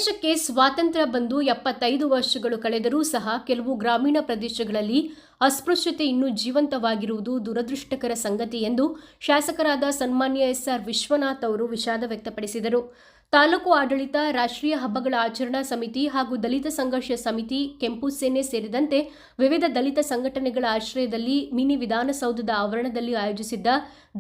ದೇಶಕ್ಕೆ ಸ್ವಾತಂತ್ರ್ಯ ಬಂದು 75 ವರ್ಷಗಳು ಕಳೆದರೂ ಸಹ ಕೆಲವು ಗ್ರಾಮೀಣ ಪ್ರದೇಶಗಳಲ್ಲಿ ಅಸ್ಪೃಶ್ಯತೆ ಇನ್ನೂ ಜೀವಂತವಾಗಿರುವುದು ದುರದೃಷ್ಟಕರ ಸಂಗತಿ ಎಂದು ಶಾಸಕರಾದ ಸನ್ಮಾನ್ಯ ಎಸ್.ಆರ್. ವಿಶ್ವನಾಥ್ ಅವರು ವಿಷಾದ ವ್ಯಕ್ತಪಡಿಸಿದರು. ತಾಲೂಕು ಆಡಳಿತ, ರಾಷ್ಟ್ರೀಯ ಹಬ್ಬಗಳ ಆಚರಣಾ ಸಮಿತಿ ಹಾಗೂ ದಲಿತ ಸಂಘರ್ಷ ಸಮಿತಿ, ಕೆಂಪು ಸೇನೆ ಸೇರಿದಂತೆ ವಿವಿಧ ದಲಿತ ಸಂಘಟನೆಗಳ ಆಶ್ರಯದಲ್ಲಿ ಮಿನಿ ವಿಧಾನಸೌಧದ ಆವರಣದಲ್ಲಿ ಆಯೋಜಿಸಿದ್ದ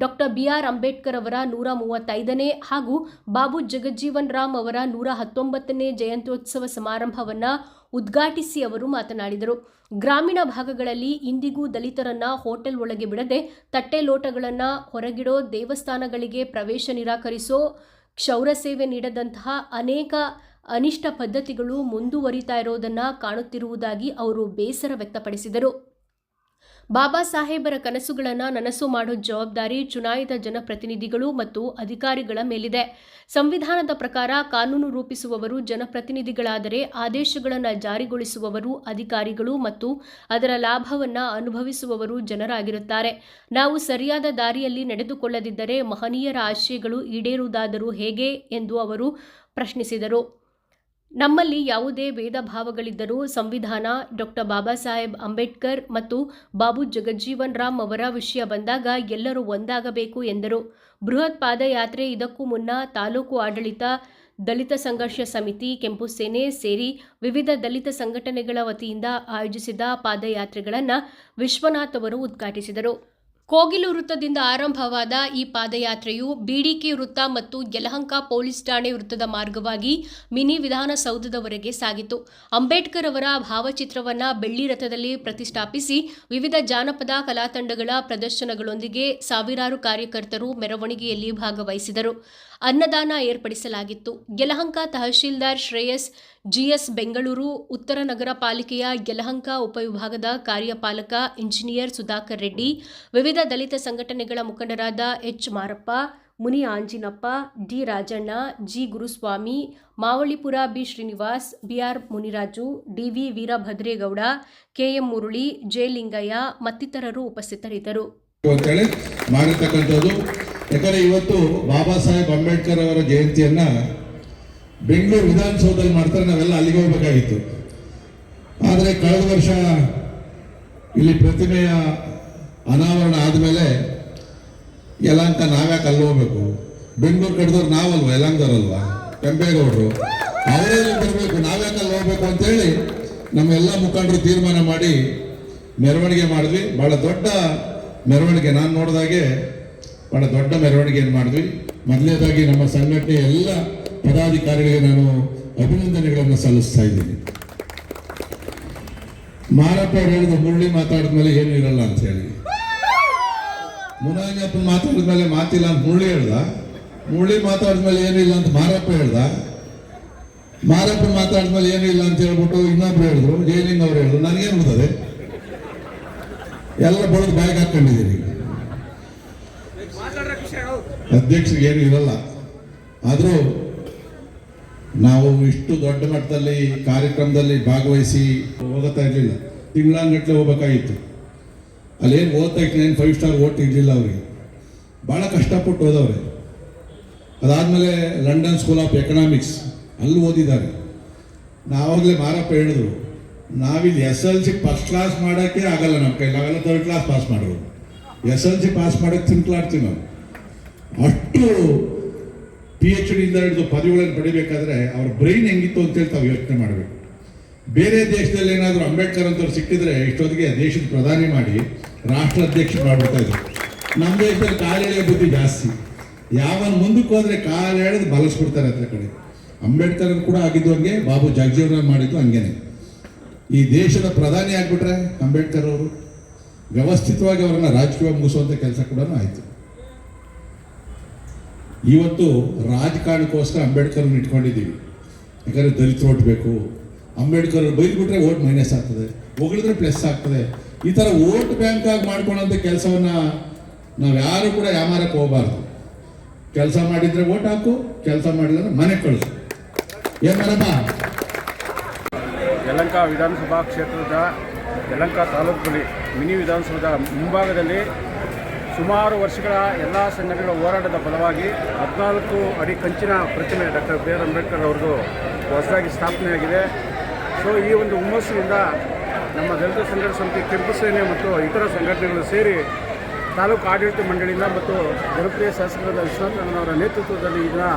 ಡಾ. ಬಿ.ಆರ್. ಅಂಬೇಡ್ಕರ್ ಅವರ 135ನೇ ಹಾಗೂ ಬಾಬು ಜಗಜ್ಜೀವನ್ ರಾಮ್ ಅವರ 119ನೇ ಜಯಂತ್ಯೋತ್ಸವ ಸಮಾರಂಭವನ್ನು ಉದ್ಘಾಟಿಸಿ ಅವರು ಮಾತನಾಡಿದರು. ಗ್ರಾಮೀಣ ಭಾಗಗಳಲ್ಲಿ ಇಂದಿಗೂ ದಲಿತರನ್ನ ಹೋಟೆಲ್ ಒಳಗೆ ಬಿಡದೆ ತಟ್ಟೆ ಲೋಟಗಳನ್ನು ಹೊರಗಿಡೋ, ದೇವಸ್ಥಾನಗಳಿಗೆ ಪ್ರವೇಶ ನಿರಾಕರಿಸೋ, ಕ್ಷೌರ ಸೇವೆ ನೀಡದಂತಹ ಅನೇಕ ಅನಿಷ್ಟ ಪದ್ಧತಿಗಳು ಮುಂದುವರಿತಾ ಇರೋದನ್ನು ಕಾಣುತ್ತಿರುವುದಾಗಿ ಅವರು ಬೇಸರ ವ್ಯಕ್ತಪಡಿಸಿದರು. ಬಾಬಾ ಸಾಹೇಬರ ಕನಸುಗಳನ್ನು ನನಸು ಮಾಡೋ ಜವಾಬ್ದಾರಿ ಚುನಾಯಿತ ಜನಪ್ರತಿನಿಧಿಗಳು ಮತ್ತು ಅಧಿಕಾರಿಗಳ ಮೇಲಿದೆ. ಸಂವಿಧಾನದ ಪ್ರಕಾರ ಕಾನೂನು ರೂಪಿಸುವವರು ಜನಪ್ರತಿನಿಧಿಗಳಾದರೆ ಆದೇಶಗಳನ್ನು ಜಾರಿಗೊಳಿಸುವವರು ಅಧಿಕಾರಿಗಳು ಮತ್ತು ಅದರ ಲಾಭವನ್ನು ಅನುಭವಿಸುವವರು ಜನರಾಗಿರುತ್ತಾರೆ. ನಾವು ಸರಿಯಾದ ದಾರಿಯಲ್ಲಿ ನಡೆದುಕೊಳ್ಳದಿದ್ದರೆ ಮಹನೀಯರ ಆಶಯಗಳು ಈಡೇರುವುದಾದರೂ ಹೇಗೆ ಎಂದು ಅವರು ಪ್ರಶ್ನಿಸಿದರು. ನಮ್ಮಲ್ಲಿ ಯಾವುದೇ ಭೇದ ಭಾವಗಳಿದ್ದರೂ ಸಂವಿಧಾನ, ಡಾ. ಬಾಬಾ ಸಾಹೇಬ್ ಅಂಬೇಡ್ಕರ್ ಮತ್ತು ಬಾಬು ಜಗಜ್ಜೀವನ್ ರಾಮ್ ಅವರ ವಿಷಯ ಬಂದಾಗ ಎಲ್ಲರೂ ಒಂದಾಗಬೇಕು ಎಂದರು. ಬೃಹತ್ ಪಾದಯಾತ್ರೆ ಇದಕ್ಕೂ ಮುನ್ನ ತಾಲೂಕು ಆಡಳಿತ, ದಲಿತ ಸಂಘರ್ಷ ಸಮಿತಿ, ಕೆಂಪು ಸೇನೆ ಸೇರಿ ವಿವಿಧ ದಲಿತ ಸಂಘಟನೆಗಳ ವತಿಯಿಂದ ಆಯೋಜಿಸಿದ ಪಾದಯಾತ್ರೆಗಳನ್ನು ವಿಶ್ವನಾಥ್ ಅವರು ಉದ್ಘಾಟಿಸಿದರು. ಕೋಗಿಲು ವೃತ್ತದಿಂದ ಆರಂಭವಾದ ಈ ಪಾದಯಾತ್ರೆಯು ಬಿಡಿಕೆ ವೃತ್ತ ಮತ್ತು ಯಲಹಂಕ ಪೊಲೀಸ್ ಠಾಣೆ ವೃತ್ತದ ಮಾರ್ಗವಾಗಿ ಮಿನಿ ವಿಧಾನಸೌಧದವರೆಗೆ ಸಾಗಿತು. ಅಂಬೇಡ್ಕರ್ ಅವರ ಭಾವಚಿತ್ರವನ್ನು ಬೆಳ್ಳಿ ರಥದಲ್ಲಿ ಪ್ರತಿಷ್ಠಾಪಿಸಿ ವಿವಿಧ ಜಾನಪದ ಕಲಾತಂಡಗಳ ಪ್ರದರ್ಶನಗಳೊಂದಿಗೆ ಸಾವಿರಾರು ಕಾರ್ಯಕರ್ತರು ಮೆರವಣಿಗೆಯಲ್ಲಿ ಭಾಗವಹಿಸಿದರು. ಅನ್ನದಾನ ಏರ್ಪಡಿಸಲಾಗಿತ್ತು. ಯಲಹಂಕ ತಹಶೀಲ್ದಾರ್ ಶ್ರೇಯಸ್ ಜಿಎಸ್, ಬೆಂಗಳೂರು ಉತ್ತರ ನಗರ ಪಾಲಿಕೆಯ ಯಲಹಂಕ ಉಪವಿಭಾಗದ ಕಾರ್ಯಪಾಲಕ ಇಂಜಿನಿಯರ್ ಸುಧಾಕರ್ ರೆಡ್ಡಿ, ವಿವಿಧ ದಲಿತ ಸಂಘಟನೆಗಳ ಮುಖಂಡರಾದ H. Marappa, Muni Anjinappa, D. Rajanna, G. Guruswamy, Mavalipura B. Srinivas, BR. Muniraju, DV. Veerabhadregowda, KM. Murali, J. Lingaiah ಮತ್ತಿತರರು ಉಪಸ್ಥಿತರಿದ್ದರು. ಯಾಕಂದರೆ ಇವತ್ತು ಬಾಬಾ ಸಾಹೇಬ್ ಅಂಬೇಡ್ಕರ್ ಅವರ ಜಯಂತಿಯನ್ನ ಬೆಂಗಳೂರು ವಿಧಾನಸೌಧದಲ್ಲಿ ಮಾಡ್ತಾರೆ. ನಾವೆಲ್ಲ ಅಲ್ಲಿಗೆ ಹೋಗ್ಬೇಕಾಗಿತ್ತು. ಆದರೆ ಕಳೆದ ವರ್ಷ ಇಲ್ಲಿ ಪ್ರತಿಮೆಯ ಅನಾವರಣ ಆದಮೇಲೆ ಯಲಹಂಕ ನಾವ್ಯಾಕೆ ಅಲ್ಲಿ ಹೋಗ್ಬೇಕು, ಬೆಂಗಳೂರು ಕಡ್ದವ್ರು ನಾವಲ್ವ, ಯಲಹಂಕದವ್ರಲ್ವಾ, ಕೆಂಪೇಗೌಡರು ಅವರಲ್ಲಿ ಬರಬೇಕು, ನಾವ್ಯಾಕೆ ಅಲ್ಲಿ ಹೋಗ್ಬೇಕು ಅಂತೇಳಿ ನಮ್ಮೆಲ್ಲ ಮುಖಂಡರು ತೀರ್ಮಾನ ಮಾಡಿ ಮೆರವಣಿಗೆ ಮಾಡಿದ್ವಿ. ಭಾಳ ದೊಡ್ಡ ಮೆರವಣಿಗೆ, ನಾನು ನೋಡಿದಾಗೆ ಭಾಳ ದೊಡ್ಡ ಮೆರವಣಿಗೆಯನ್ನು ಮಾಡಿದ್ವಿ. ಮೊದಲನೇದಾಗಿ ನಮ್ಮ ಸಂಘಟನೆಯ ಎಲ್ಲ ಪದಾಧಿಕಾರಿಗಳಿಗೆ ನಾನು ಅಭಿನಂದನೆಗಳನ್ನು ಸಲ್ಲಿಸ್ತಾ ಇದ್ದೀನಿ. ಮಾರಪ್ಪ ಅವರು ಹೇಳಿದ ಮುರಳಿ ಮಾತಾಡಿದ್ಮೇಲೆ ಏನೂ ಇರಲ್ಲ ಅಂತ ಹೇಳಿ, ಮುನಾಯಪ್ಪ ಮಾತಾಡಿದ್ಮೇಲೆ ಮಾತಿಲ್ಲ ಅಂತ ಮುರಳಿ ಹೇಳ್ದ, ಮುರಳಿ ಮಾತಾಡಿದ್ಮೇಲೆ ಏನಿಲ್ಲ ಅಂತ ಮಾರಪ್ಪ ಹೇಳ್ದ, ಮಾರಪ್ಪ ಮಾತಾಡಿದ್ಮೇಲೆ ಏನಿಲ್ಲ ಅಂತ ಹೇಳ್ಬಿಟ್ಟು ಇನ್ನೊಬ್ರು ಹೇಳಿದ್ರು, ಜಯಲಿಂಗ್ ಅವರು ಹೇಳಿದ್ರು. ನನಗೇನು ಬಿಡ್ತದೆ, ಎಲ್ಲ ಬಳಿದು ಬಾಯಿಗೆ ಹಾಕೊಂಡಿದ್ದೀನಿ. ಅಧ್ಯಕ್ಷರಿಗೆ ಏನು ಇರಲ್ಲ. ಆದರೂ ನಾವು ಇಷ್ಟು ದೊಡ್ಡ ಮಟ್ಟದಲ್ಲಿ ಕಾರ್ಯಕ್ರಮದಲ್ಲಿ ಭಾಗವಹಿಸಿ ಹೋಗ್ತಾ ಇರಲಿಲ್ಲ. ತಿಂಗಳಾನ್ಗಟ್ಟಲೆ ಹೋಗ್ಬೇಕಾಗಿತ್ತು. ಅಲ್ಲೇನು ಓದ್ತಾ ಏನು 5 ಸ್ಟಾರ್ ಓಟ್ ಇರಲಿಲ್ಲ ಅವರಿಗೆ. ಭಾಳ ಕಷ್ಟಪಟ್ಟು ಓದವ್ರೆ. ಅದಾದಮೇಲೆ ಲಂಡನ್ ಸ್ಕೂಲ್ ಆಫ್ ಎಕನಾಮಿಕ್ಸ್ ಅಲ್ಲಿ ಓದಿದ್ದಾರೆ. ನಾವಾಗಲೇ ಮಾರಪ್ಪ ಹೇಳಿದ್ರು, ನಾವಿಲ್ಲಿ SLC ಫಸ್ಟ್ ಕ್ಲಾಸ್ ಮಾಡೋಕ್ಕೆ ಆಗಲ್ಲ ನಮ್ಮ ಕೈ, ನಾವೆಲ್ಲ 3rd ಕ್ಲಾಸ್ ಪಾಸ್ ಮಾಡೋದು. SLC ಪಾಸ್ ಮಾಡೋಕ್ಕೆ ತಿನ್ಕಲಾಡ್ತೀವಿ ನಾವು. ಅಷ್ಟು PhD ಇಂದ ಹಿಡಿದು ಪದವಿಗಳನ್ನು ಪಡಿಬೇಕಾದ್ರೆ ಅವ್ರ ಬ್ರೈನ್ ಹೆಂಗಿತ್ತು ಅಂತೇಳಿ ತಾವು ಯೋಚನೆ ಮಾಡಬೇಕು. ಬೇರೆ ದೇಶದಲ್ಲಿ ಏನಾದರೂ ಅಂಬೇಡ್ಕರ್ ಅಂತವ್ರು ಸಿಕ್ಕಿದ್ರೆ ಇಷ್ಟೊತ್ತಿಗೆ ದೇಶದ ಪ್ರಧಾನಿ ಮಾಡಿ ರಾಷ್ಟ್ರಾಧ್ಯಕ್ಷರು ಮಾಡ್ಬಿಡ್ತಾ ಇದ್ರು. ನಮ್ಮ ದೇಶದಲ್ಲಿ ಕಾಲೆಳೆಯ ಬುದ್ಧಿ ಜಾಸ್ತಿ. ಯಾವನ್ ಮುಂದಕ್ಕೆ ಹೋದ್ರೆ ಕಾಲು ಎಳೆದು ಬಲಸ್ಬಿಡ್ತಾರೆ ಹತ್ರ ಕಡೆ. ಅಂಬೇಡ್ಕರ್ ಕೂಡ ಆಗಿದ್ದು ಹಂಗೆ, ಬಾಬು ಜಗಜೀವನ್ ರಾಮ್ ಮಾಡಿದ್ದು ಹಂಗೇನೆ. ಈ ದೇಶದ ಪ್ರಧಾನಿ ಆಗಿಬಿಟ್ರೆ ಅಂಬೇಡ್ಕರ್ ಅವರು ವ್ಯವಸ್ಥಿತವಾಗಿ ಅವರನ್ನು ರಾಜಕೀಯ ಮುಗಿಸುವಂಥ ಕೆಲಸ ಕೂಡ ಆಯಿತು. ಇವತ್ತು ರಾಜಕಾರಣಕ್ಕೋಸ್ಕರ ಅಂಬೇಡ್ಕರ್ನ ಇಟ್ಕೊಂಡಿದ್ದೀವಿ. ಯಾಕಂದರೆ ದಲಿತರು ಓಟ್ ಬೇಕು, ಅಂಬೇಡ್ಕರ್ ಬೈದ್ಬಿಟ್ರೆ ಓಟ್ ಮೈನಸ್ ಆಗ್ತದೆ, ಹೊಗಳಿದ್ರೆ ಪ್ಲಸ್ ಆಗ್ತದೆ. ಈ ಥರ ಓಟ್ ಬ್ಯಾಂಕ್ ಆಗಿ ಮಾಡ್ಕೊಳ್ಳೋಂಥ ಕೆಲಸವನ್ನು ನಾವು ಯಾರು ಕೂಡ ಯಾಮಾರಕ್ಕೆ ಹೋಗಬಾರ್ದು. ಕೆಲಸ ಮಾಡಿದರೆ ಓಟ್ ಹಾಕು, ಕೆಲಸ ಮಾಡಿದ್ರೆ ಮನೆಗೆ ಕಳಿಸು. ಏನು ಮಾಡಪ್ಪ? ಯಲಹಂಕ ವಿಧಾನಸಭಾ ಕ್ಷೇತ್ರದ ಯಲಹಂಕ ತಾಲೂಕಿನಲ್ಲಿ ಮಿನಿ ವಿಧಾನಸೌಧದ ಮುಂಭಾಗದಲ್ಲಿ ಸುಮಾರು ವರ್ಷಗಳ ಎಲ್ಲ ಸಂಘಟನೆಗಳ ಹೋರಾಟದ ಫಲವಾಗಿ 14 ಅಡಿ ಕಂಚಿನ ಪ್ರತಿಮೆ ಡಾಕ್ಟರ್ ಬಿ.ಆರ್. ಅಂಬೇಡ್ಕರ್ ಅವ್ರದ್ದು ಹೊಸದಾಗಿ ಸ್ಥಾಪನೆಯಾಗಿದೆ. ಸೊ ಈ ಒಂದು ಹುಮ್ಮಸ್ಸಿನಿಂದ ನಮ್ಮ ದಲಿತ ಸಂಘರ್ಷ ಸಮಿತಿ, ಕೆಂಪು ಸೇನೆ ಮತ್ತು ಇತರ ಸಂಘಟನೆಗಳು ಸೇರಿ ತಾಲೂಕು ಆಡಳಿತ ಮಂಡಳಿಯಿಂದ ಮತ್ತು ಜನಪ್ರಿಯ ಶಾಸಕರಾದ ವಿಶ್ವನಾಥಣ್ಣನವರ ನೇತೃತ್ವದಲ್ಲಿ ಇದನ್ನ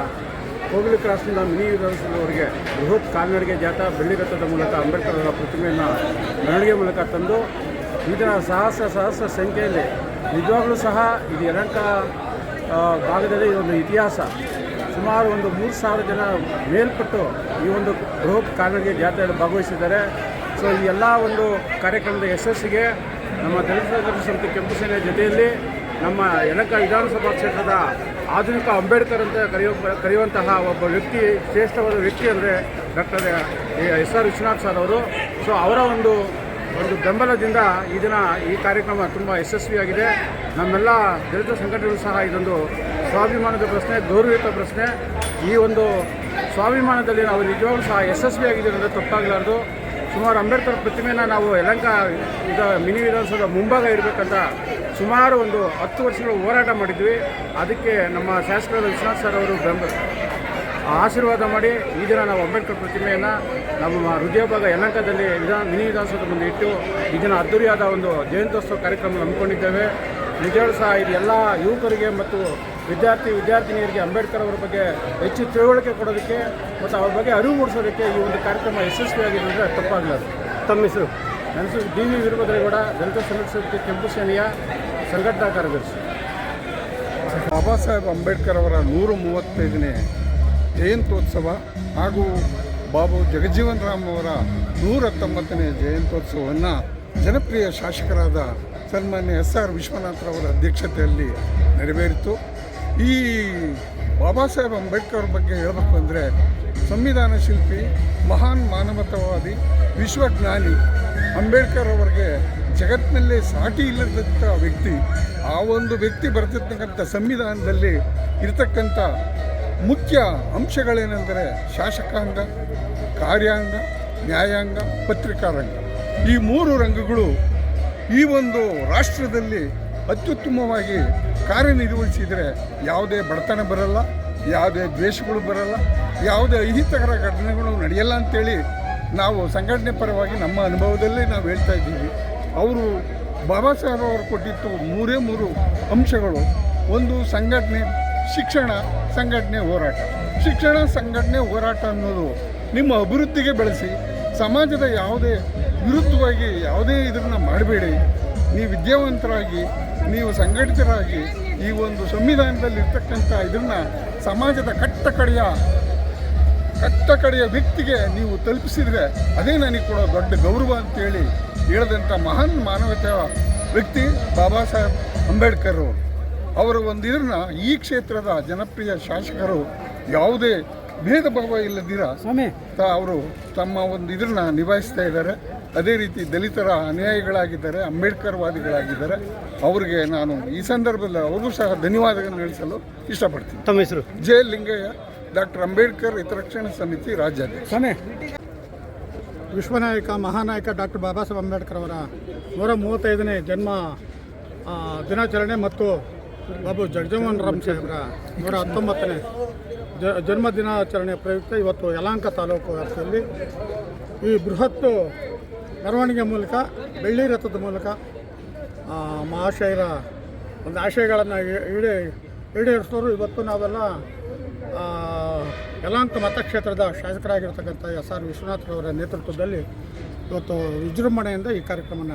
ಕೋಗಿಲು ಕ್ರಾಸ್ನಿಂದ ಮಿನಿ ವಿಧಾನಸೌಧವರೆಗೆ ಬೃಹತ್ ಕಾಲ್ನಡಿಗೆ ಜಾಥಾ ಬೆಳ್ಳಿ ರಥದ ಮೂಲಕ ಅಂಬೇಡ್ಕರ್ ಅವರ ಪ್ರತಿಮೆಯನ್ನು ಮೆರವಣಿಗೆ ಮೂಲಕ ತಂದು ಇದರ ಸಹಸ್ರ ಸಂಖ್ಯೆಯಲ್ಲಿ ನಿಜವಾಗ್ಲೂ ಸಹ ಇದು ಯಲಹಂಕ ಭಾಗದಲ್ಲಿ ಇದೊಂದು ಇತಿಹಾಸ. ಸುಮಾರು ಒಂದು 3,000 ಜನ ಮೇಲ್ಪಟ್ಟು ಈ ಒಂದು ಬೃಹತ್ ಕಾಲ್ನಡಿಗೆ ಜಾಥೆಯಲ್ಲಿ ಭಾಗವಹಿಸಿದ್ದಾರೆ. ಸೊ ಈ ಎಲ್ಲ ಒಂದು ಕಾರ್ಯಕ್ರಮದ ಯಶಸ್ಸಿಗೆ ನಮ್ಮ ದಲಿತ ಸಂಘರ್ಷ ಸಮಿತಿ ಕೆಂಪು ಸೇನೆ ಜೊತೆಯಲ್ಲಿ ನಮ್ಮ ಯಲಹಂಕ ವಿಧಾನಸಭಾ ಕ್ಷೇತ್ರದ ಆಧುನಿಕ ಅಂಬೇಡ್ಕರ್ ಅಂತ ಕರೆಯುವಂತಹ ಒಬ್ಬ ವ್ಯಕ್ತಿ, ಶ್ರೇಷ್ಠವಾದ ವ್ಯಕ್ತಿ ಅಂದರೆ ಡಾಕ್ಟರ್ SR ವಿಶ್ವನಾಥ್ ಸರ್ ಅವರು. ಸೊ ಅವರ ಒಂದು ಬೆಂಬಲದಿಂದ ಈ ಕಾರ್ಯಕ್ರಮ ತುಂಬ ಯಶಸ್ವಿಯಾಗಿದೆ. ನಮ್ಮೆಲ್ಲ ದಲಿತ ಸಂಘಟನೆಗಳು ಸಹ ಇದೊಂದು ಸ್ವಾಭಿಮಾನದ ಪ್ರಶ್ನೆ, ಗೌರವಯುತ ಪ್ರಶ್ನೆ. ಈ ಒಂದು ಸ್ವಾಭಿಮಾನದಲ್ಲಿ ನಾವು ನಿಜವಾಗ್ಲೂ ಸಹ ಯಶಸ್ವಿಯಾಗಿದ್ದೀವಿ ಅಂದರೆ ತಪ್ಪಾಗಲಾರ್ದು. ಸುಮಾರು ಅಂಬೇಡ್ಕರ್ ಪ್ರತಿಮೆಯನ್ನು ನಾವು ಯಲಹಂಕ ಮಿನಿ ವಿಧಾನಸೌಧ ಮುಂಭಾಗ ಇರಬೇಕಂತ ಸುಮಾರು ಒಂದು 10 ವರ್ಷಗಳು ಹೋರಾಟ ಮಾಡಿದ್ವಿ. ಅದಕ್ಕೆ ನಮ್ಮ ಶಾಸಕರಾದ ವಿಶ್ವನಾಥ್ ಸರ್ ಅವರು ಆಶೀರ್ವಾದ ಮಾಡಿ ಈ ದಿನ ನಾವು ಅಂಬೇಡ್ಕರ್ ಪ್ರತಿಮೆಯನ್ನು ನಮ್ಮ ಹೃದಯ ಭಾಗ ಯಲಹಂಕದಲ್ಲಿ ಮಿನಿ ವಿಧಾನಸೌಧ ಮುಂದೆ ಇಟ್ಟು ಇದನ್ನು ಅದ್ದೂರಿಯಾದ ಒಂದು ಜಯಂತ್ಯೋತ್ಸವ ಕಾರ್ಯಕ್ರಮ ಹಮ್ಮಿಕೊಂಡಿದ್ದೇವೆ. ನಿಜವಾಗ್ಲೂ ಸಹ ಇದು ಎಲ್ಲ ಯುವಕರಿಗೆ ಮತ್ತು ವಿದ್ಯಾರ್ಥಿನಿಯರಿಗೆ ಅಂಬೇಡ್ಕರ್ ಅವರ ಬಗ್ಗೆ ಹೆಚ್ಚು ತಿಳುವಳಿಕೆ ಕೊಡೋದಕ್ಕೆ ಮತ್ತು ಅವ್ರ ಬಗ್ಗೆ ಅರಿವು ಮೂಡಿಸೋದಕ್ಕೆ ಈ ಒಂದು ಕಾರ್ಯಕ್ರಮ ಯಶಸ್ವಿಯಾಗಿದೆ ಅಂದರೆ ತಪ್ಪಾಗಲಾರದು. ತಮ್ಮ ಹೆಸರು? ನನ್ನ ಹೆಸರು DV ವೀರಭದ್ರೇಗೌಡ, ದಲಿತ ಸಂಘರ್ಷ ಸಮಿತಿ ಕೆಂಪು ಸೇನೆಯ ಸಂಘಟನಾ ಕಾರ್ಯದರ್ಶಿ. ಬಾಬಾ ಸಾಹೇಬ್ ಅಂಬೇಡ್ಕರ್ ಅವರ 135ನೇ ಜಯಂತ್ಯೋತ್ಸವ ಹಾಗೂ ಬಾಬು ಜಗಜೀವನ್ ರಾಮ್ ಅವರ 119ನೇ ಜಯಂತ್ಯೋತ್ಸವವನ್ನು ಜನಪ್ರಿಯ ಶಾಸಕರಾದ ಸನ್ಮಾನ್ಯ SR ವಿಶ್ವನಾಥ್ರವರ ಅಧ್ಯಕ್ಷತೆಯಲ್ಲಿ ನೆರವೇರಿತು. ಈ ಬಾಬಾ ಸಾಹೇಬ್ ಅಂಬೇಡ್ಕರ್ ಬಗ್ಗೆ ಹೇಳಬೇಕು ಅಂದರೆ ಸಂವಿಧಾನ ಶಿಲ್ಪಿ, ಮಹಾನ್ ಮಾನವತಾವಾದಿ, ವಿಶ್ವಜ್ಞಾನಿ ಅಂಬೇಡ್ಕರ್ ಅವರಿಗೆ ಜಗತ್ತಿನಲ್ಲೇ ಸಾಟಿ ಇಲ್ಲದಂಥ ವ್ಯಕ್ತಿ. ಆ ಒಂದು ವ್ಯಕ್ತಿ ಬರೆದಿರ್ತಕ್ಕಂಥ ಸಂವಿಧಾನದಲ್ಲಿ ಇರತಕ್ಕಂಥ ಮುಖ್ಯ ಅಂಶಗಳೇನೆಂದರೆ ಶಾಸಕಾಂಗ, ಕಾರ್ಯಾಂಗ, ನ್ಯಾಯಾಂಗ, ಪತ್ರಿಕಾರಂಗ. ಈ 3 ರಂಗಗಳು ಈ ಒಂದು ರಾಷ್ಟ್ರದಲ್ಲಿ ಅತ್ಯುತ್ತಮವಾಗಿ ಕಾರ್ಯನಿರ್ವಹಿಸಿದರೆ ಯಾವುದೇ ಬಡತನ ಬರಲ್ಲ, ಯಾವುದೇ ದ್ವೇಷಗಳು ಬರಲ್ಲ, ಯಾವುದೇ ಅಹಿತಕರ ಘಟನೆಗಳು ನಡೆಯಲ್ಲ ಅಂಥೇಳಿ ನಾವು ಸಂಘಟನೆ ಪರವಾಗಿ ನಮ್ಮ ಅನುಭವದಲ್ಲೇ ನಾವು ಹೇಳ್ತಾ ಇದ್ದೀವಿ. ಅವರು ಬಾಬಾ ಸಾಹೇಬ್ ಅವರು ಕೊಟ್ಟಿತ್ತು 3 ಅಂಶಗಳು. ಒಂದು ಸಂಘಟನೆ, ಶಿಕ್ಷಣ, ಸಂಘಟನೆ, ಹೋರಾಟ. ಶಿಕ್ಷಣ, ಸಂಘಟನೆ, ಹೋರಾಟ ಅನ್ನೋದು ನಿಮ್ಮ ಅಭಿವೃದ್ಧಿಗೆ ಬೆಳೆಸಿ, ಸಮಾಜದ ಯಾವುದೇ ವಿರುದ್ಧವಾಗಿ ಯಾವುದೇ ಇದನ್ನು ಮಾಡಬೇಡಿ. ನೀವು ವಿದ್ಯಾವಂತರಾಗಿ, ನೀವು ಸಂಘಟಿತರಾಗಿ ಈ ಒಂದು ಸಂವಿಧಾನದಲ್ಲಿ ಇರ್ತಕ್ಕಂಥ ಇದನ್ನು ಸಮಾಜದ ಕಟ್ಟಕಡೆಯ ವ್ಯಕ್ತಿಗೆ ನೀವು ತಲುಪಿಸಿದರೆ ಅದೇ ನನಗೆ ಕೂಡ ದೊಡ್ಡ ಗೌರವ ಅಂತೇಳಿ ಹೇಳಿದಂಥ ಮಹಾನ್ ಮಾನವತೆಯ ವ್ಯಕ್ತಿ ಬಾಬಾ ಸಾಹೇಬ್ ಅಂಬೇಡ್ಕರ್ ಅವರು. ಅವರ ಒಂದು ಇದನ್ನು ಈ ಕ್ಷೇತ್ರದ ಜನಪ್ರಿಯ ಶಾಸಕರು ಯಾವುದೇ ಭೇದ ಭಾವ ಇಲ್ಲದಿರ ಅವರು ತಮ್ಮ ಒಂದು ಇದನ್ನು ನಿಭಾಯಿಸ್ತಾ ಇದ್ದಾರೆ. ಅದೇ ರೀತಿ ದಲಿತರ ಅನುಯಾಯಿಗಳಾಗಿದ್ದಾರೆ, ಅಂಬೇಡ್ಕರ್ ವಾದಿಗಳಾಗಿದ್ದಾರೆ. ಅವರಿಗೆ ನಾನು ಈ ಸಂದರ್ಭದಲ್ಲಿ ಅವ್ರಿಗೂ ಸಹ ಧನ್ಯವಾದಗಳನ್ನು ತಿಳಿಸಲು ಇಷ್ಟಪಡ್ತೀನಿ. ತಮ್ಮ ಹೆಸರು? ಜೆ. ಲಿಂಗಯ್ಯ, ಡಾಕ್ಟರ್ ಅಂಬೇಡ್ಕರ್ ಹಿತರಕ್ಷಣಾ ಸಮಿತಿ ರಾಜ್ಯಾಧ್ಯಕ್ಷ. ವಿಶ್ವನಾಯಕ, ಮಹಾನಾಯಕ ಡಾಕ್ಟರ್ ಬಾಬಾ ಸಾಹೇಬ್ ಅಂಬೇಡ್ಕರ್ ಅವರ 135ನೇ ಜನ್ಮ ದಿನಾಚರಣೆ ಮತ್ತು ಬಾಬು ಜಗಜೀವನ್ ರಾಮ್ ಸಾಹೇಬರ 119ನೇ ಜನ್ಮ ದಿನಾಚರಣೆ ಪ್ರಯುಕ್ತ ಇವತ್ತು ಯಲಹಂಕ ತಾಲೂಕು ವ್ಯಾಪ್ತಿಯಲ್ಲಿ ಈ ಬೃಹತ್ ಮೆರವಣಿಗೆ ಮೂಲಕ, ಬೆಳ್ಳಿ ರಥದ ಮೂಲಕ ಮಹಾಶಯರ ಒಂದು ಆಶಯಗಳನ್ನು ಈಡೇರಿಸೋರು. ಇವತ್ತು ನಾವೆಲ್ಲ ಯಲಹಂಕ ಮತಕ್ಷೇತ್ರದ ಶಾಸಕರಾಗಿರ್ತಕ್ಕಂಥ SR ವಿಶ್ವನಾಥ್ರವರ ನೇತೃತ್ವದಲ್ಲಿ ಇವತ್ತು ವಿಜೃಂಭಣೆಯಿಂದ ಈ ಕಾರ್ಯಕ್ರಮನ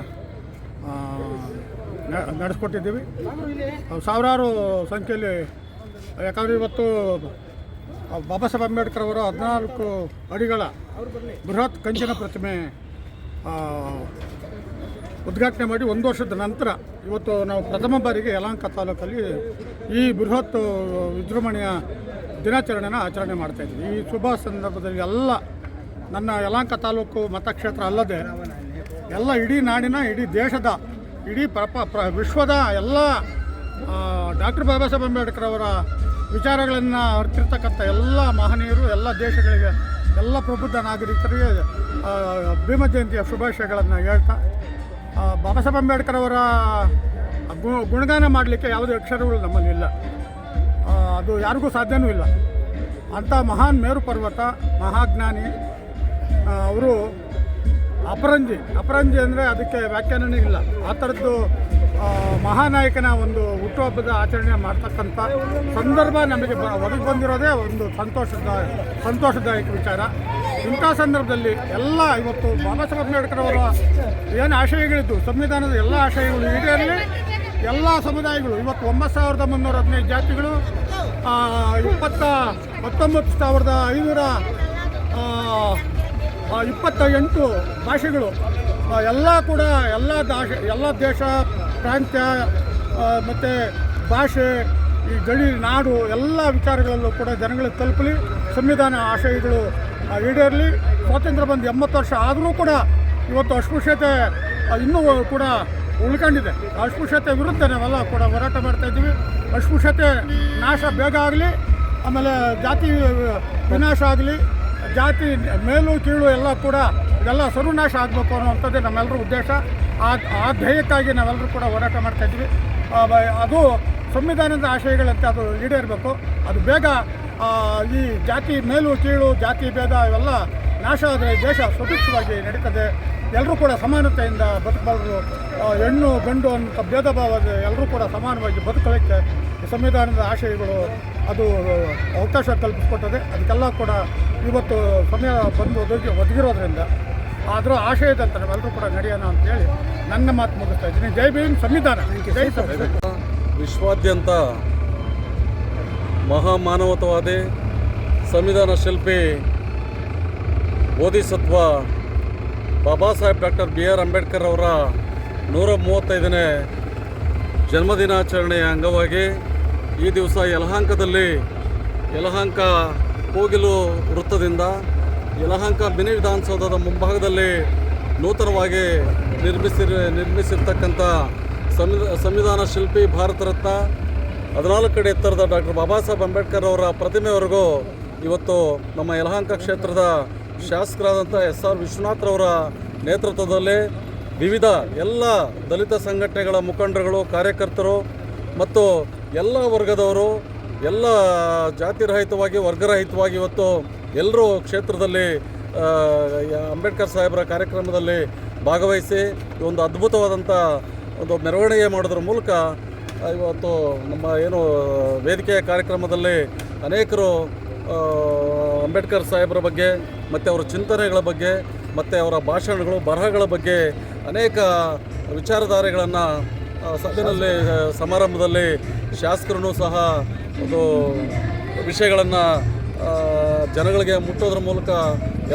ನಡೆಸ್ಕೊಟ್ಟಿದ್ದೀವಿ. ಸಾವಿರಾರು ಸಂಖ್ಯೆಯಲ್ಲಿ, ಯಾಕಂದರೆ ಇವತ್ತು ಬಾಬಾ ಸಾಹೇಬ್ ಅಂಬೇಡ್ಕರ್ ಅವರ 14 ಅಡಿಗಳ ಬೃಹತ್ ಕಂಚಿನ ಪ್ರತಿಮೆ ಉದ್ಘಾಟನೆ ಮಾಡಿ 1 ವರ್ಷದ ನಂತರ ಇವತ್ತು ನಾವು ಪ್ರಥಮ ಬಾರಿಗೆ ಯಲಹಂಕ ತಾಲೂಕಲ್ಲಿ ಈ ಬೃಹತ್ ವಿಜೃಂಭಣೆಯ ದಿನಾಚರಣೆನ ಆಚರಣೆ ಮಾಡ್ತಾಯಿದ್ವಿ. ಈ ಶುಭ ಸಂದರ್ಭದಲ್ಲಿ ಎಲ್ಲ ನನ್ನ ಯಲಹಂಕ ತಾಲೂಕು ಮತಕ್ಷೇತ್ರ ಅಲ್ಲದೆ ಎಲ್ಲ ಇಡೀ ನಾಡಿನ, ಇಡೀ ದೇಶದ, ಇಡೀ ವಿಶ್ವದ ಎಲ್ಲ ಡಾಕ್ಟರ್ ಬಾಬಾ ಸಾಹೇಬ್ ಅಂಬೇಡ್ಕರ್ ಅವರ ವಿಚಾರಗಳನ್ನು ಅರ್ತಿರ್ತಕ್ಕಂಥ ಎಲ್ಲ ಮಹನೀಯರು, ಎಲ್ಲ ದೇಶಗಳಿಗೆ, ಎಲ್ಲ ಪ್ರಬುದ್ಧ ನಾಗರಿಕರಿಗೆ ಭೀಮ ಜಯಂತಿಯ ಶುಭಾಶಯಗಳನ್ನು ಹೇಳ್ತಾ, ಬಾಬಾ ಸಾಹೇಬ್ ಅಂಬೇಡ್ಕರ್ ಅವರ ಗುಣಗಾನ ಮಾಡಲಿಕ್ಕೆ ಯಾವುದೇ ಅಕ್ಷರಗಳು ನಮ್ಮಲ್ಲಿಲ್ಲ. ಅದು ಯಾರಿಗೂ ಸಾಧ್ಯವೂ ಇಲ್ಲ. ಅಂಥ ಮಹಾನ್ ಮೇರು ಪರ್ವತ ಮಹಾಜ್ಞಾನಿ ಅವರು ಅಪರಂಜಿ ಅಂದರೆ ಅದಕ್ಕೆ ವ್ಯಾಖ್ಯಾನನೇ ಇಲ್ಲ. ಆ ಥರದ್ದು ಮಹಾನಾಯಕನ ಒಂದು ಹುಟ್ಟುಹಬ್ಬದ ಆಚರಣೆ ಮಾಡ್ತಕ್ಕಂಥ ಸಂದರ್ಭ ನಮಗೆ ಒದಗಿ ಬಂದಿರೋದೇ ಒಂದು ಸಂತೋಷದಾಯಕ ವಿಚಾರ. ಇಂಥ ಸಂದರ್ಭದಲ್ಲಿ ಎಲ್ಲ ಇವತ್ತು ಬಾಬಾ ಸಾಹೇಬ್ ಅಂಬೇಡ್ಕರ್ ಅವರ ಏನು ಆಶಯಗಳಿದ್ದು ಸಂವಿಧಾನದ ಎಲ್ಲ ಆಶಯಗಳು ಈಡೇರಲಿ. ಎಲ್ಲ ಸಮುದಾಯಗಳು ಇವತ್ತು 9,315 ಜಾತಿಗಳು, 19,528 ಭಾಷೆಗಳು ಎಲ್ಲ ಕೂಡ ಎಲ್ಲ ದೇಶ ಪ್ರಾಂತ್ಯ ಮತ್ತು ಭಾಷೆ, ಈ ಗಡಿ ನಾಡು ಎಲ್ಲ ವಿಚಾರಗಳಲ್ಲೂ ಕೂಡ ಜನಗಳಿಗೆ ತಲುಪಲಿ. ಸಂವಿಧಾನ ಆಶಯಗಳು ಈಡೇರಲಿ. ಸ್ವಾತಂತ್ರ್ಯ ಬಂದು 80 ವರ್ಷ ಆದರೂ ಕೂಡ ಇವತ್ತು ಅಸ್ಪೃಶ್ಯತೆ ಇನ್ನೂ ಕೂಡ ಉಳ್ಕೊಂಡಿದೆ. ಅಸ್ಪೃಶ್ಯತೆ ವಿರುದ್ಧ ನಾವೆಲ್ಲ ಕೂಡ ಹೋರಾಟ ಮಾಡ್ತಾಯಿದ್ದೀವಿ. ಅಸ್ಪೃಶ್ಯತೆ ನಾಶ ಬೇಗ ಆಗಲಿ, ಆಮೇಲೆ ಜಾತಿ ವಿನಾಶ ಆಗಲಿ, ಜಾತಿ ಮೇಲು ಕೀಳು ಎಲ್ಲ ಕೂಡ ಇದೆಲ್ಲ ಸರ್ವನಾಶ ಆಗಬೇಕು ಅನ್ನೋವಂಥದ್ದೇ ನಮ್ಮೆಲ್ಲರ ಉದ್ದೇಶ. ಆ ಧ್ಯೇಯಕ್ಕಾಗಿ ನಾವೆಲ್ಲರೂ ಕೂಡ ಹೋರಾಟ ಮಾಡ್ತಾಯಿದ್ವಿ. ಅದು ಸಂವಿಧಾನದ ಆಶಯಗಳಂತೆ ಅದು ಈಡೇರಬೇಕು. ಅದು ಬೇಗ ಈ ಜಾತಿ ಮೇಲು ಕೀಳು, ಜಾತಿ ಭೇದ ಇವೆಲ್ಲ ನಾಶ ಆದರೆ ದೇಶ ಸುಭಿಕ್ಷವಾಗಿ ನಡೀತದೆ. ಎಲ್ಲರೂ ಕೂಡ ಸಮಾನತೆಯಿಂದ ಬದುಕಬಲ್ಲರು. ಹೆಣ್ಣು ಗಂಡು ಅಂತ ಭೇದ ಭಾವ ಎಲ್ಲರೂ ಕೂಡ ಸಮಾನವಾಗಿ ಬದುಕಲಿಕ್ಕೆ ಸಂವಿಧಾನದ ಆಶಯಗಳು ಅದು ಅವಕಾಶ ಕಲ್ಪಿಸ್ಕೊಟ್ಟದೆ. ಅದಕ್ಕೆಲ್ಲ ಕೂಡ ಇವತ್ತು ಸಮಯ ಬಂದು ಒದಗಿರೋದ್ರಿಂದ ಅದರ ಆಶಯದಂತ ನಾವೆಲ್ಲರೂ ಕೂಡ ನಡೆಯೋಣ ಅಂತೇಳಿ ನನ್ನ ಮಾತು ಮುಗಿಸ್ತಾ ಇದ್ದೀನಿ. ಜೈ ಭೀಮ್, ಸಂವಿಧಾನ ಜೈ ಸಂವಿಧಾನ. ವಿಶ್ವಾದ್ಯಂತ ಮಹಾಮಾನವತಾವಾದಿ ಸಂವಿಧಾನ ಶಿಲ್ಪಿ ಬೋಧಿಸತ್ವ ಬಾಬಾ ಸಾಹೇಬ್ ಡಾಕ್ಟರ್ BR ಅಂಬೇಡ್ಕರ್ ಅವರ 135ನೇ ಜನ್ಮದಿನಾಚರಣೆಯ ಅಂಗವಾಗಿ ಈ ದಿವಸ ಯಲಹಂಕ ಕೋಗಿಲು ವೃತ್ತದಿಂದ ಯಲಹಂಕ ಮಿನಿ ವಿಧಾನಸೌಧದ ಮುಂಭಾಗದಲ್ಲಿ ನೂತನವಾಗಿ ನಿರ್ಮಿಸಿರ್ತಕ್ಕಂಥ ಸಂವಿಧಾನ ಶಿಲ್ಪಿ ಭಾರತ ರತ್ನ 14 ಅಡಿ ಎತ್ತರದ ಡಾಕ್ಟರ್ ಬಾಬಾ ಸಾಹೇಬ್ ಅಂಬೇಡ್ಕರ್ ಅವರ ಪ್ರತಿಮೆವರೆಗೂ ಇವತ್ತು ನಮ್ಮ ಯಲಹಂಕ ಕ್ಷೇತ್ರದ ಶಾಸಕರಾದಂಥ SR ವಿಶ್ವನಾಥ್ರವರ ನೇತೃತ್ವದಲ್ಲಿ ವಿವಿಧ ಎಲ್ಲ ದಲಿತ ಸಂಘಟನೆಗಳ ಮುಖಂಡರುಗಳು, ಕಾರ್ಯಕರ್ತರು ಮತ್ತು ಎಲ್ಲ ವರ್ಗದವರು, ಎಲ್ಲ ಜಾತಿರಹಿತವಾಗಿ ವರ್ಗರಹಿತವಾಗಿ ಇವತ್ತು ಎಲ್ಲರೂ ಕ್ಷೇತ್ರದಲ್ಲಿ ಅಂಬೇಡ್ಕರ್ ಸಾಹೇಬರ ಕಾರ್ಯಕ್ರಮದಲ್ಲಿ ಭಾಗವಹಿಸಿ ಒಂದು ಅದ್ಭುತವಾದಂಥ ಒಂದು ಮೆರವಣಿಗೆ ಮಾಡೋದ್ರ ಮೂಲಕ ಇವತ್ತು ನಮ್ಮ ಏನು ವೇದಿಕೆಯ ಕಾರ್ಯಕ್ರಮದಲ್ಲಿ ಅನೇಕರು ಅಂಬೇಡ್ಕರ್ ಸಾಹೇಬರ ಬಗ್ಗೆ ಮತ್ತು ಅವರ ಚಿಂತನೆಗಳ ಬಗ್ಗೆ ಮತ್ತು ಅವರ ಭಾಷಣಗಳು, ಬರಹಗಳ ಬಗ್ಗೆ ಅನೇಕ ವಿಚಾರಧಾರೆಗಳನ್ನು ಸಭೆಯಲ್ಲಿ ಸಮಾರಂಭದಲ್ಲಿ ಶಾಸಕರು ಸಹ ಒಂದು ವಿಷಯಗಳನ್ನು ಜನಗಳಿಗೆ ಮುಟ್ಟೋದ್ರ ಮೂಲಕ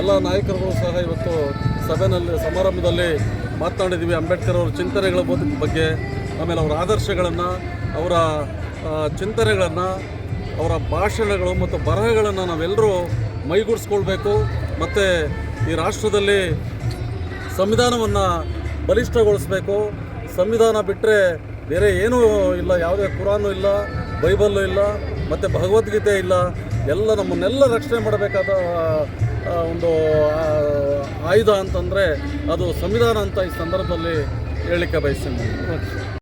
ಎಲ್ಲ ನಾಯಕರುಗಳು ಸಹ ಇವತ್ತು ಸಮಾರಂಭದಲ್ಲಿ ಮಾತನಾಡಿದ್ದೀವಿ. ಅಂಬೇಡ್ಕರ್ ಅವರ ಚಿಂತನೆಗಳ ಬಗ್ಗೆ, ಆಮೇಲೆ ಅವರ ಆದರ್ಶಗಳನ್ನು, ಅವರ ಚಿಂತನೆಗಳನ್ನು, ಅವರ ಭಾಷಣಗಳು ಮತ್ತು ಬರಹಗಳನ್ನು ನಾವೆಲ್ಲರೂ ಮೈಗೂಡಿಸ್ಕೊಳ್ಬೇಕು. ಮತ್ತು ಈ ರಾಷ್ಟ್ರದಲ್ಲಿ ಸಂವಿಧಾನವನ್ನು ಬಲಿಷ್ಠಗೊಳಿಸಬೇಕು. ಸಂವಿಧಾನ ಬಿಟ್ಟರೆ ಬೇರೆ ಏನೂ ಇಲ್ಲ, ಯಾವುದೇ ಕುರಾನು ಇಲ್ಲ, ಬೈಬಲ್ಲು ಇಲ್ಲ, ಮತ್ತು ಭಗವದ್ಗೀತೆ ಇಲ್ಲ. ಎಲ್ಲ ನಮ್ಮನ್ನೆಲ್ಲ ರಕ್ಷಣೆ ಮಾಡಬೇಕಾದ ಒಂದು ಆಯುಧ ಅಂತಂದರೆ ಅದು ಸಂವಿಧಾನ ಅಂತ ಈ ಸಂದರ್ಭದಲ್ಲಿ ಹೇಳಲಿಕ್ಕೆ ಬಯಸ್ತೀನಿ.